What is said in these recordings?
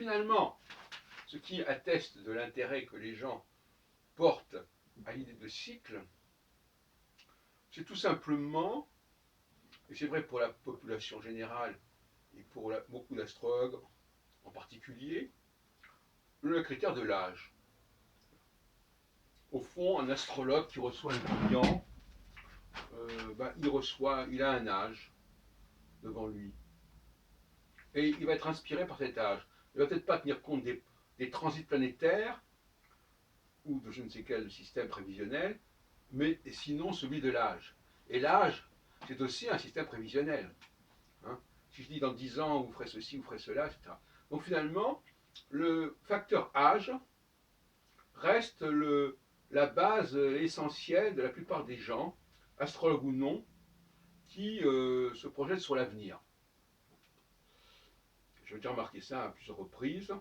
finalement, ce qui atteste de l'intérêt que les gens portent à l'idée de cycle, c'est tout simplement, et c'est vrai pour la population générale et pour beaucoup d'astrologues en particulier, le critère de l'âge. Au fond, un astrologue qui reçoit un client, il a un âge devant lui. Et il va être inspiré par cet âge. Il ne va peut-être pas tenir compte des transits planétaires ou de je ne sais quel système prévisionnel, mais sinon celui de l'âge. Et l'âge, c'est aussi un système prévisionnel. Hein. Si je dis dans 10 ans, vous ferez ceci, vous ferez cela, etc. Donc finalement, le facteur âge reste la base essentielle de la plupart des gens, astrologues ou non, qui se projettent sur l'avenir. J'ai déjà remarqué ça à plusieurs reprises.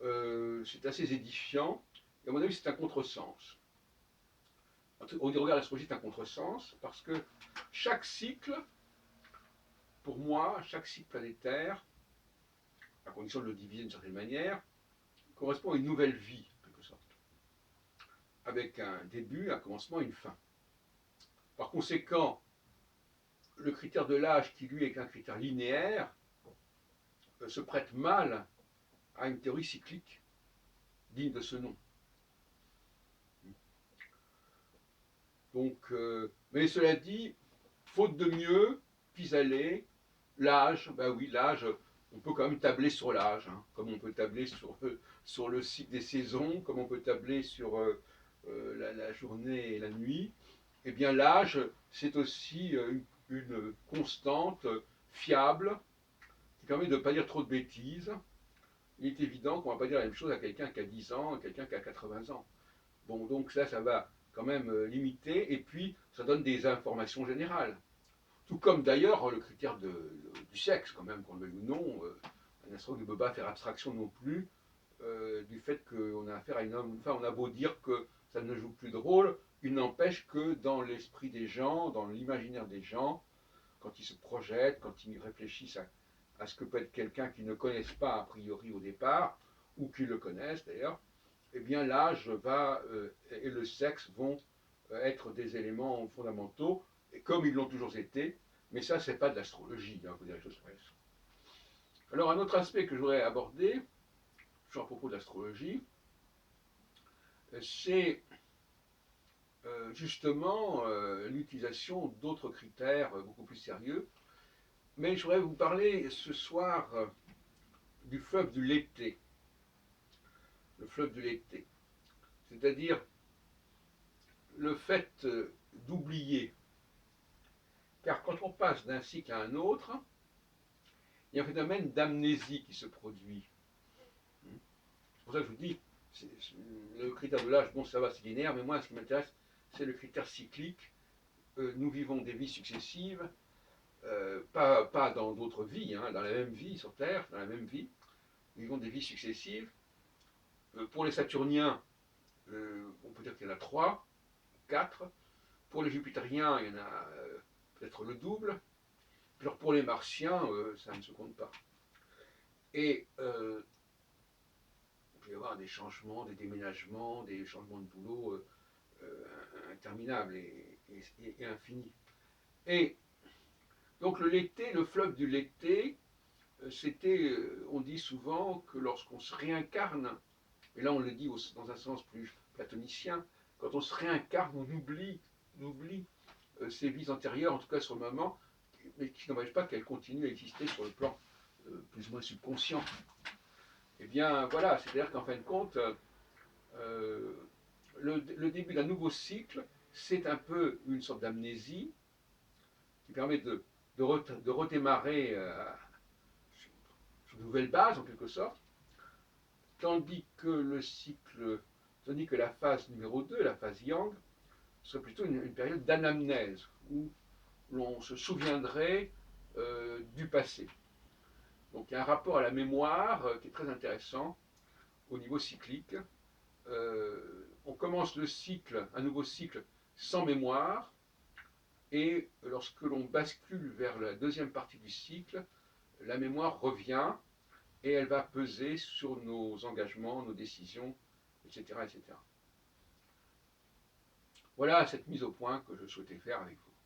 C'est assez édifiant. Et à mon avis, c'est un contresens. On dit, regarde, l'astrologie, c'est un contresens, parce que chaque cycle, pour moi, chaque cycle planétaire, à condition de le diviser d'une certaine manière, correspond à une nouvelle vie, en quelque sorte. Avec un début, un commencement et une fin. Par conséquent, le critère de l'âge, qui lui est un critère linéaire, se prête mal à une théorie cyclique digne de ce nom. Donc, mais cela dit, faute de mieux, pis-aller, l'âge, ben oui, l'âge, on peut quand même tabler sur l'âge, hein, comme on peut tabler sur le cycle des saisons, comme on peut tabler sur la journée et la nuit. Eh bien, l'âge, c'est aussi une constante fiable qui permet de ne pas dire trop de bêtises. Il est évident qu'on ne va pas dire la même chose à quelqu'un qui a 10 ans et quelqu'un qui a 80 ans. Bon, donc ça va quand même limiter, et puis ça donne des informations générales. Tout comme d'ailleurs le critère du sexe, quand même, qu'on le veuille ou non, un astrologue ne peut pas faire abstraction non plus du fait qu'on a affaire à une homme ou une femme. On a beau dire que ça ne joue plus de rôle, il n'empêche que dans l'esprit des gens, dans l'imaginaire des gens, quand ils se projettent, quand ils réfléchissent à ce que peut être quelqu'un qu'ils ne connaissent pas a priori au départ, ou qu'ils le connaissent d'ailleurs, eh bien l'âge et le sexe vont être des éléments fondamentaux, et comme ils l'ont toujours été, mais ça, c'est pas de l'astrologie, hein, vous direz que c'est. Alors, un autre aspect que je voudrais aborder, toujours à propos de l'astrologie, c'est justement l'utilisation d'autres critères beaucoup plus sérieux. Mais je voudrais vous parler ce soir du fleuve du Lété. Le fleuve du Lété. C'est-à-dire le fait d'oublier. Car quand on passe d'un cycle à un autre, il y a un phénomène d'amnésie qui se produit. C'est pour ça que je vous dis, le critère de l'âge, bon ça va, c'est linéaire, mais moi ce qui m'intéresse, c'est le critère cyclique. Nous vivons des vies successives, pas dans d'autres vies, hein, dans la même vie sur Terre, dans la même vie. Nous vivons des vies successives. Pour les Saturniens, on peut dire qu'il y en a 3, 4. Pour les Jupitériens, il y en a peut-être le double. Alors pour les Martiens, ça ne se compte pas. Et il peut y avoir des changements, des déménagements, des changements de boulot interminables et infinis. Et donc le Lété, le fleuve du Lété, c'était, on dit souvent que lorsqu'on se réincarne, et là on le dit dans un sens plus platonicien, quand on se réincarne, on oublie ses vies antérieures, en tout cas sur le moment, mais qui n'empêche pas qu'elles continuent à exister sur le plan plus ou moins subconscient. Eh bien voilà, c'est-à-dire qu'en fin de compte, le début d'un nouveau cycle, c'est un peu une sorte d'amnésie qui permet de redémarrer sur de nouvelles bases en quelque sorte, tandis que la phase numéro 2, la phase Yang, serait plutôt une période d'anamnèse, où l'on se souviendrait du passé. Donc il y a un rapport à la mémoire qui est très intéressant au niveau cyclique. On commence le cycle, un nouveau cycle, sans mémoire, et lorsque l'on bascule vers la deuxième partie du cycle, la mémoire revient, et elle va peser sur nos engagements, nos décisions, etc. etc. Voilà cette mise au point que je souhaitais faire avec vous.